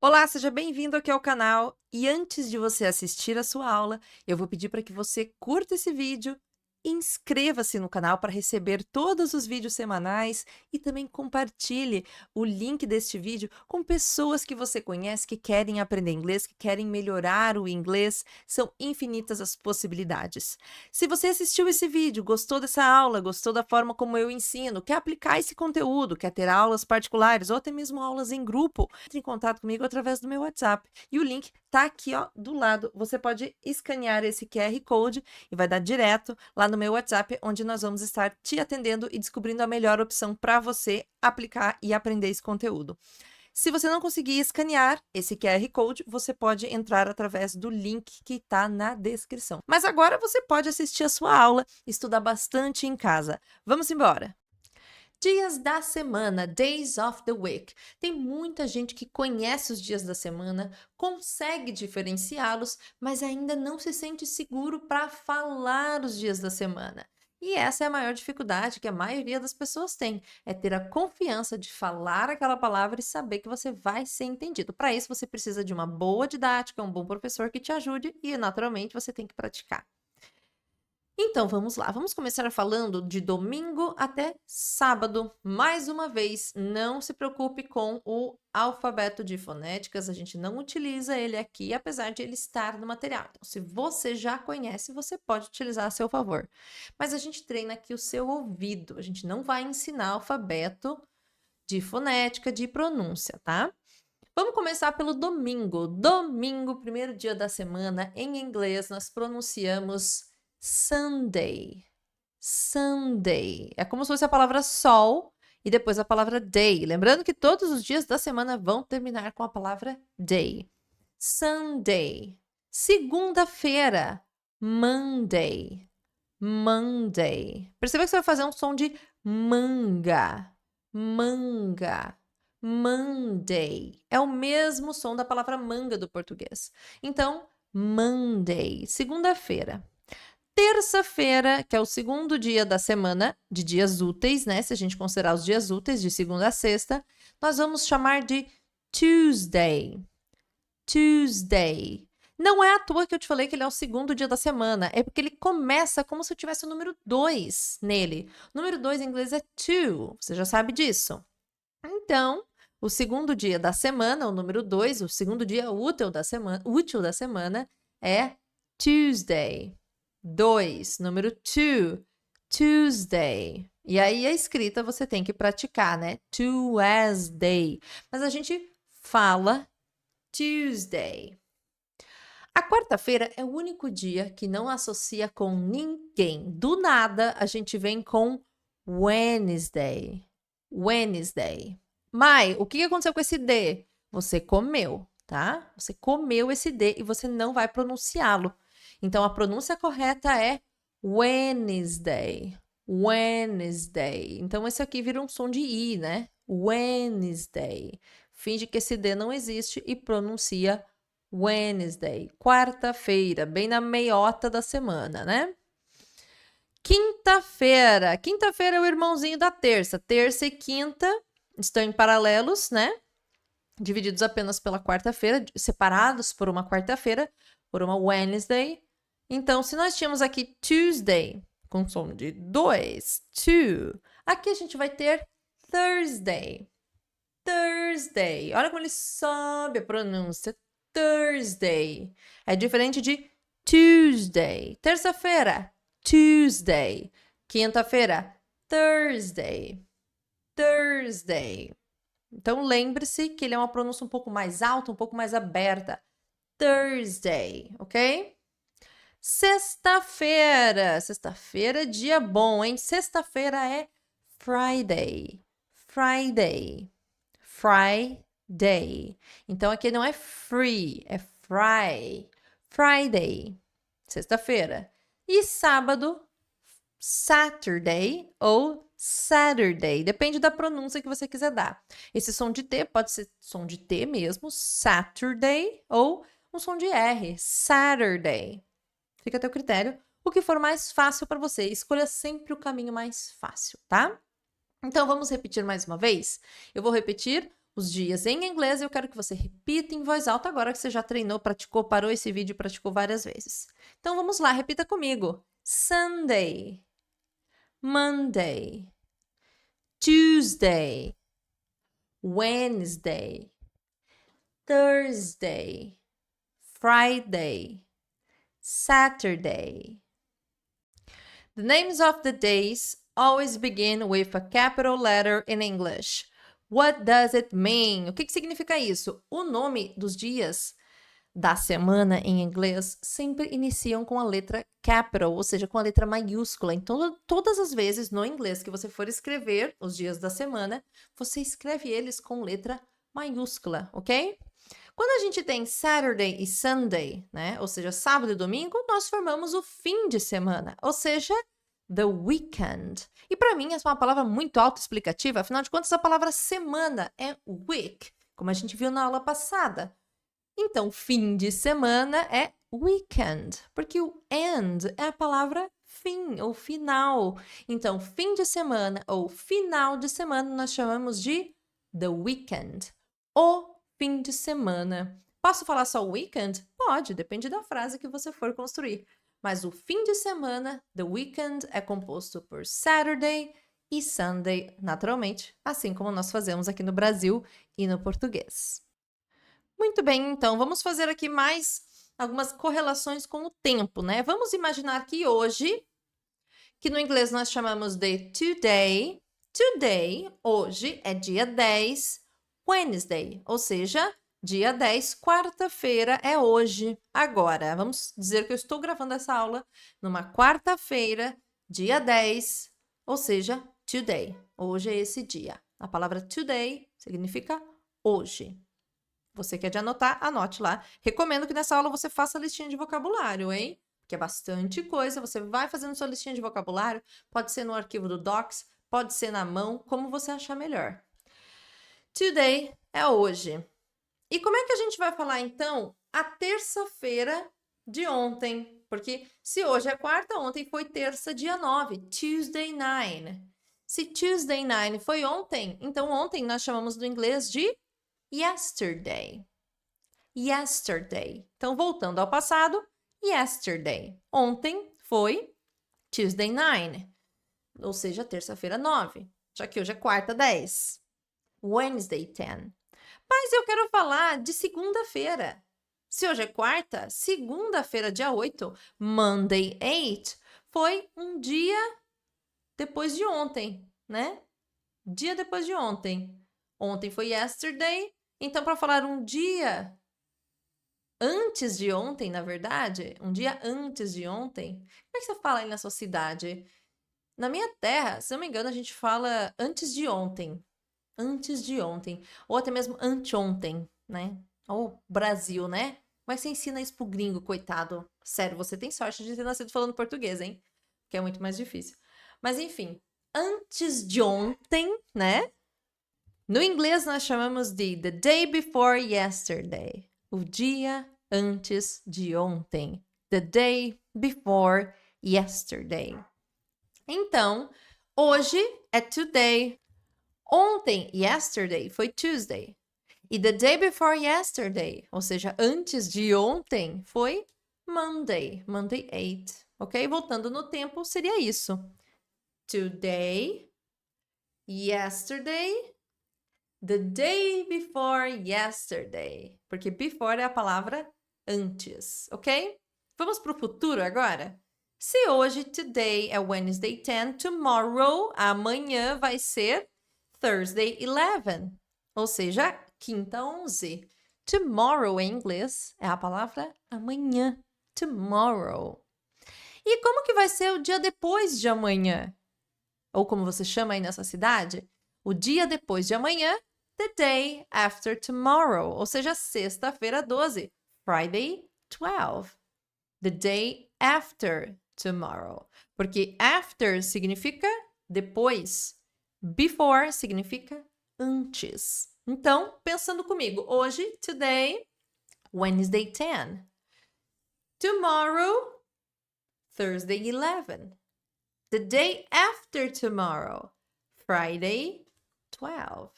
Olá, seja bem-vindo aqui ao canal. E antes de você assistir a sua aula, eu vou pedir para que você curta esse vídeo, inscreva-se no canal para receber todos os vídeos semanais e também compartilhe o link deste vídeo com pessoas que você conhece que querem aprender inglês, que querem melhorar o inglês. São infinitas as possibilidades. Se você assistiu esse vídeo, gostou dessa aula, gostou da forma como eu ensino, quer aplicar esse conteúdo, quer ter aulas particulares ou até mesmo aulas em grupo, entre em contato comigo através do meu WhatsApp. E o link tá aqui, ó, do lado. Você pode escanear esse QR Code e vai dar direto lá no meu WhatsApp, onde nós vamos estar te atendendo e descobrindo a melhor opção para você aplicar e aprender esse conteúdo. Se você não conseguir escanear esse QR Code, você pode entrar através do link que está na descrição. Mas agora você pode assistir a sua aula, estudar bastante em casa. Vamos embora! Dias da semana, days of the week. Tem muita gente que conhece os dias da semana, consegue diferenciá-los, mas ainda não se sente seguro para falar os dias da semana. E essa é a maior dificuldade que a maioria das pessoas tem, é ter a confiança de falar aquela palavra e saber que você vai ser entendido. Para isso, você precisa de uma boa didática, um bom professor que te ajude e, naturalmente, você tem que praticar. Então vamos lá, vamos começar falando de domingo até sábado. Mais uma vez, não se preocupe com o alfabeto de fonéticas, a gente não utiliza ele aqui, apesar de ele estar no material. Então, se você já conhece, você pode utilizar a seu favor. Mas a gente treina aqui o seu ouvido, a gente não vai ensinar alfabeto de fonética, de pronúncia, tá? Vamos começar pelo domingo. Domingo, primeiro dia da semana, em inglês, nós pronunciamos Sunday. Sunday. É como se fosse a palavra sol e depois a palavra day. Lembrando que todos os dias da semana vão terminar com a palavra day. Sunday. Segunda-feira. Monday. Monday. Perceba que você vai fazer um som de manga. Manga. Monday. É o mesmo som da palavra manga do português. Então, Monday. Segunda-feira. Terça-feira, que é o segundo dia da semana, de dias úteis, né? Se a gente considerar os dias úteis, de segunda a sexta, nós vamos chamar de Tuesday. Tuesday. Não é à toa que eu te falei que ele é o segundo dia da semana, é porque ele começa como se eu tivesse o número 2 nele. O número 2 em inglês é two, você já sabe disso. Então, o segundo dia da semana, o número 2, o segundo dia útil da semana é Tuesday. 2, número 2, Tuesday. E aí a escrita você tem que praticar, né? Tuesday. Mas a gente fala Tuesday. A quarta-feira é o único dia que não associa com ninguém. Do nada, a gente vem com Wednesday. Wednesday. Mai, o que aconteceu com esse D? Você comeu, tá? Você comeu esse D e você não vai pronunciá-lo. Então, a pronúncia correta é Wednesday. Wednesday. Então, esse aqui vira um som de I, né? Wednesday. Finge que esse D não existe e pronuncia Wednesday. Quarta-feira, bem na meiota da semana, né? Quinta-feira. Quinta-feira é o irmãozinho da terça. Terça e quinta estão em paralelos, né? Divididos apenas pela quarta-feira, separados por uma quarta-feira, por uma Wednesday. Então, se nós tínhamos aqui Tuesday, com som de 2, two, aqui a gente vai ter Thursday. Thursday. Olha como ele sobe a pronúncia. Thursday. É diferente de Tuesday. Terça-feira, Tuesday. Quinta-feira, Thursday. Thursday. Então, lembre-se que ele é uma pronúncia um pouco mais alta, um pouco mais aberta. Thursday, ok? Sexta-feira. Sexta-feira é dia bom, hein? Sexta-feira é Friday. Friday. Friday. Então, aqui não é free, é Friday. Sexta-feira. E sábado, Saturday ou Saturday. Depende da pronúncia que você quiser dar. Esse som de T pode ser som de T mesmo, Saturday, ou um som de R, Saturday. Fica a teu critério. O que for mais fácil para você. Escolha sempre o caminho mais fácil, tá? Então, vamos repetir mais uma vez? Eu vou repetir os dias em inglês, eu quero que você repita em voz alta agora que você já treinou, praticou, parou esse vídeo e praticou várias vezes. Então vamos lá, repita comigo. Sunday, Monday, Tuesday, Wednesday, Thursday, Friday, Saturday. The names of the days always begin with a capital letter in English. What does it mean? O que significa isso? O nome dos dias da semana em inglês sempre iniciam com a letra capital, ou seja, com a letra maiúscula. Então, todas as vezes no inglês que você for escrever os dias da semana, você escreve eles com letra maiúscula, ok? Quando a gente tem Saturday e Sunday, né? Ou seja, sábado e domingo, nós formamos o fim de semana, ou seja, the weekend. E para mim, essa é uma palavra muito autoexplicativa, afinal de contas, a palavra semana é week, como a gente viu na aula passada. Então, fim de semana é weekend, porque o end é a palavra fim ou final. Então, fim de semana ou final de semana nós chamamos de the weekend, o fim de semana. Posso falar só weekend? Pode, depende da frase que você for construir. Mas o fim de semana, the weekend, é composto por Saturday e Sunday, naturalmente, assim como nós fazemos aqui no Brasil e no português. Muito bem, então, vamos fazer aqui mais algumas correlações com o tempo, né? Vamos imaginar que hoje, que no inglês nós chamamos de today, hoje é dia 10, Wednesday, ou seja, dia 10, quarta-feira é hoje, agora. Vamos dizer que eu estou gravando essa aula numa quarta-feira, dia 10, ou seja, today. Hoje é esse dia. A palavra today significa hoje. Você quer de anotar? Anote lá. Recomendo que nessa aula você faça a listinha de vocabulário, hein? Porque é bastante coisa. Você vai fazendo sua listinha de vocabulário. Pode ser no arquivo do Docs, pode ser na mão, como você achar melhor. Today é hoje. E como é que a gente vai falar, então, a terça-feira de ontem? Porque se hoje é quarta, ontem foi terça, dia 9. Tuesday 9. Se Tuesday 9 foi ontem, então ontem nós chamamos do inglês de yesterday. Yesterday. Então, voltando ao passado, yesterday. Ontem foi Tuesday 9, ou seja, terça-feira 9, já que hoje é quarta 10. Wednesday 10. Mas eu quero falar de segunda-feira. Se hoje é quarta, segunda-feira, dia 8, Monday 8, foi um dia depois de ontem, né? Dia depois de ontem. Ontem foi yesterday, então para falar um dia antes de ontem, na verdade, um dia antes de ontem, como é que você fala aí na sua cidade? Na minha terra, se não me engano, a gente fala antes de ontem. Antes de ontem. Ou até mesmo anteontem, né? Ou Brasil, né? Como é que você ensina isso pro gringo, coitado? Sério, você tem sorte de ter nascido falando português, hein? Que é muito mais difícil. Mas enfim, antes de ontem, né? No inglês nós chamamos de the day before yesterday. O dia antes de ontem. The day before yesterday. Então, hoje é today. Ontem, yesterday, foi Tuesday. E the day before yesterday, ou seja, antes de ontem, foi Monday. Monday 8. Ok? Voltando no tempo, seria isso. Today, yesterday, the day before yesterday. Porque before é a palavra antes, ok? Vamos para o futuro agora? Se hoje, today, é Wednesday 10, tomorrow, amanhã, vai ser Thursday 11. Ou seja, quinta 11. Tomorrow, em inglês, é a palavra amanhã. Tomorrow. E como que vai ser o dia depois de amanhã? Ou como você chama aí nessa cidade? O dia depois de amanhã, the day after tomorrow, ou seja, sexta-feira 12, Friday 12. The day after tomorrow. Porque after significa depois, before significa antes. Então, pensando comigo, hoje, today, Wednesday 10. Tomorrow, Thursday 11. The day after tomorrow, Friday 12.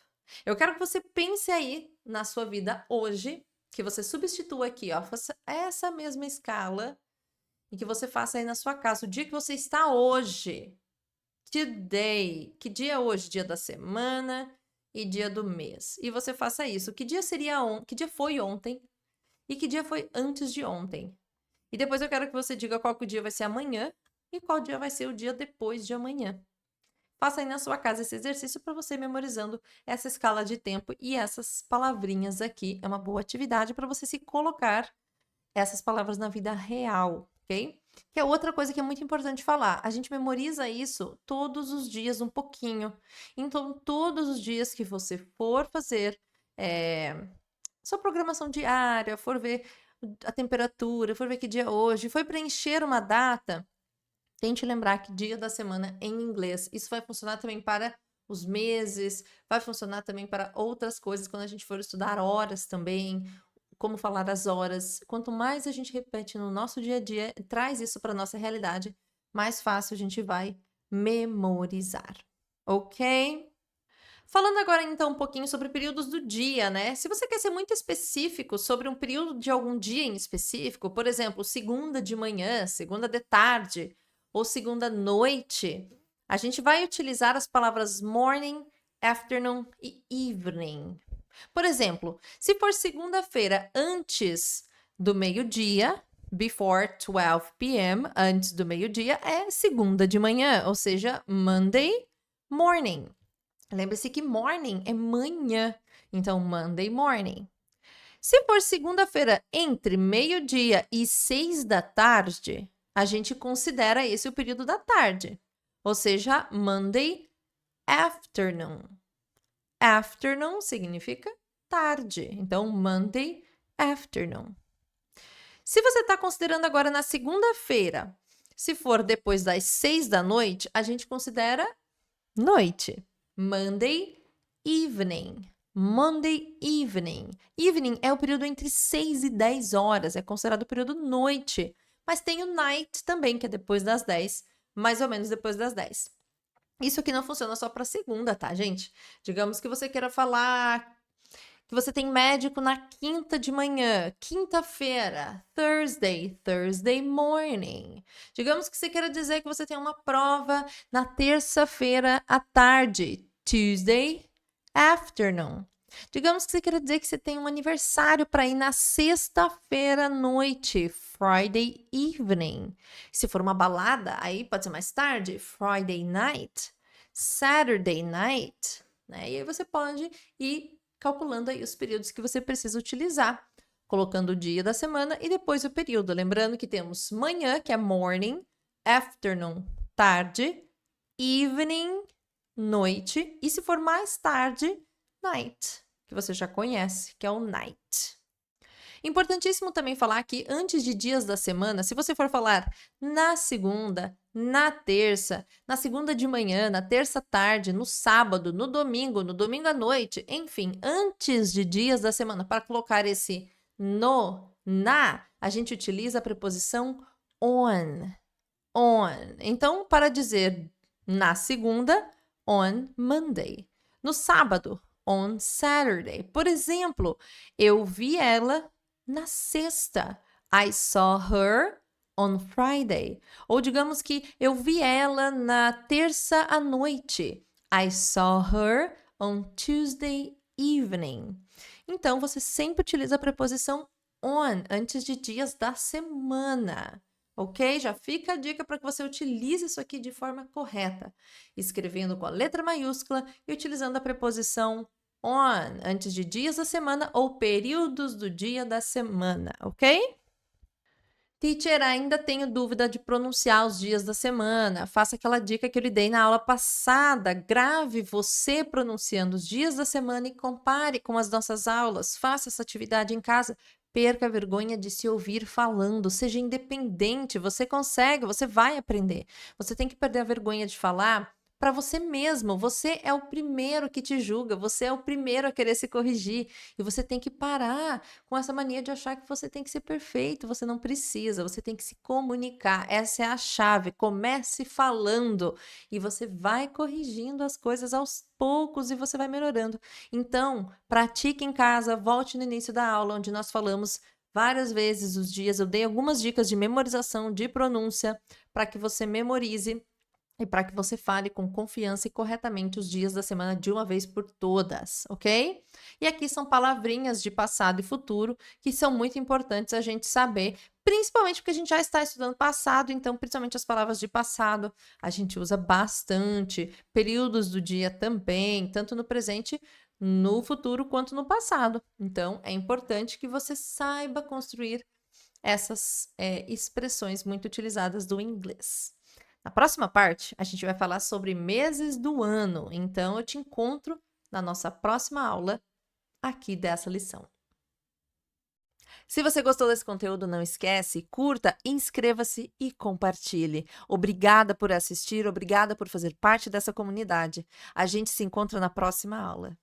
Eu quero que você pense aí na sua vida hoje, que você substitua aqui, ó, faça essa mesma escala e que você faça aí na sua casa, o dia que você está hoje. Today. Que dia é hoje? Dia da semana e dia do mês. E você faça isso. Que dia que dia foi ontem e que dia foi antes de ontem. E depois eu quero que você diga qual que o dia vai ser amanhã e qual dia vai ser o dia depois de amanhã. Faça aí na sua casa esse exercício para você ir memorizando essa escala de tempo e essas palavrinhas aqui. É uma boa atividade para você se colocar essas palavras na vida real, ok? Que é outra coisa que é muito importante falar. A gente memoriza isso todos os dias um pouquinho. Então, todos os dias que você for fazer sua programação diária, for ver a temperatura, for ver que dia é hoje, for preencher uma data, tente lembrar que dia da semana em inglês. Isso vai funcionar também para os meses, vai funcionar também para outras coisas, quando a gente for estudar horas também, como falar as horas. Quanto mais a gente repete no nosso dia a dia, traz isso para a nossa realidade, mais fácil a gente vai memorizar. Ok? Falando agora então um pouquinho sobre períodos do dia, né? Se você quer ser muito específico sobre um período de algum dia em específico, por exemplo, segunda de manhã, segunda de tarde ou segunda noite, a gente vai utilizar as palavras morning, afternoon e evening. Por exemplo, se for segunda-feira antes do meio-dia, before 12 p.m., antes do meio-dia, é segunda de manhã, ou seja, Monday morning. Lembre-se que morning é manhã, então Monday morning. Se for segunda-feira entre meio-dia e 6 da tarde, a gente considera esse o período da tarde, ou seja, Monday afternoon. Afternoon significa tarde, então Monday afternoon. Se você está considerando agora na segunda-feira, se for depois das 6 da noite, a gente considera noite. Monday evening. Monday evening. Evening é o período entre 6 e 10 horas, é considerado o período noite. Mas tem o night também, que é depois das 10, mais ou menos depois das 10. Isso aqui não funciona só para segunda, tá, gente? Digamos que você queira falar que você tem médico na quinta de manhã, quinta-feira, Thursday morning. Digamos que você queira dizer que você tem uma prova na terça-feira à tarde, Tuesday afternoon. Digamos que você queira dizer que você tem um aniversário para ir na sexta-feira à noite, Friday evening. Se for uma balada, aí pode ser mais tarde, Friday night, Saturday night, né? E aí você pode ir calculando aí os períodos que você precisa utilizar, colocando o dia da semana e depois o período. Lembrando que temos manhã, que é morning, afternoon, tarde, evening, noite, e se for mais tarde, night, que você já conhece, que é o night. Importantíssimo também falar que antes de dias da semana, se você for falar na segunda, na terça, na segunda de manhã, na terça tarde, no sábado, no domingo à noite, enfim, antes de dias da semana, para colocar esse no, na, a gente utiliza a preposição on. On. Então, para dizer na segunda, on Monday. No sábado, on Saturday. Por exemplo, eu vi ela na sexta. I saw her on Friday. Ou digamos que eu vi ela na terça à noite. I saw her on Tuesday evening. Então, você sempre utiliza a preposição on antes de dias da semana. Ok? Já fica a dica para que você utilize isso aqui de forma correta, escrevendo com a letra maiúscula e utilizando a preposição on antes de dias da semana ou períodos do dia da semana, ok? Teacher, ainda tenho dúvida de pronunciar os dias da semana. Faça aquela dica que eu lhe dei na aula passada. Grave você pronunciando os dias da semana e compare com as nossas aulas. Faça essa atividade em casa. Perca a vergonha de se ouvir falando. Seja independente. Você consegue, você vai aprender. Você tem que perder a vergonha de falar para você mesmo. Você é o primeiro que te julga, você é o primeiro a querer se corrigir. E você tem que parar com essa mania de achar que você tem que ser perfeito. Você não precisa, você tem que se comunicar. Essa é a chave. Comece falando e você vai corrigindo as coisas aos poucos e você vai melhorando. Então, pratique em casa, volte no início da aula, onde nós falamos várias vezes os dias. Eu dei algumas dicas de memorização, de pronúncia, para que você memorize e para que você fale com confiança e corretamente os dias da semana de uma vez por todas, ok? E aqui são palavrinhas de passado e futuro que são muito importantes a gente saber, principalmente porque a gente já está estudando passado, então, principalmente as palavras de passado, a gente usa bastante, períodos do dia também, tanto no presente, no futuro, quanto no passado. Então, é importante que você saiba construir essas expressões muito utilizadas do inglês. Na próxima parte, a gente vai falar sobre meses do ano. Então, eu te encontro na nossa próxima aula aqui dessa lição. Se você gostou desse conteúdo, não esquece, curta, inscreva-se e compartilhe. Obrigada por assistir, obrigada por fazer parte dessa comunidade. A gente se encontra na próxima aula.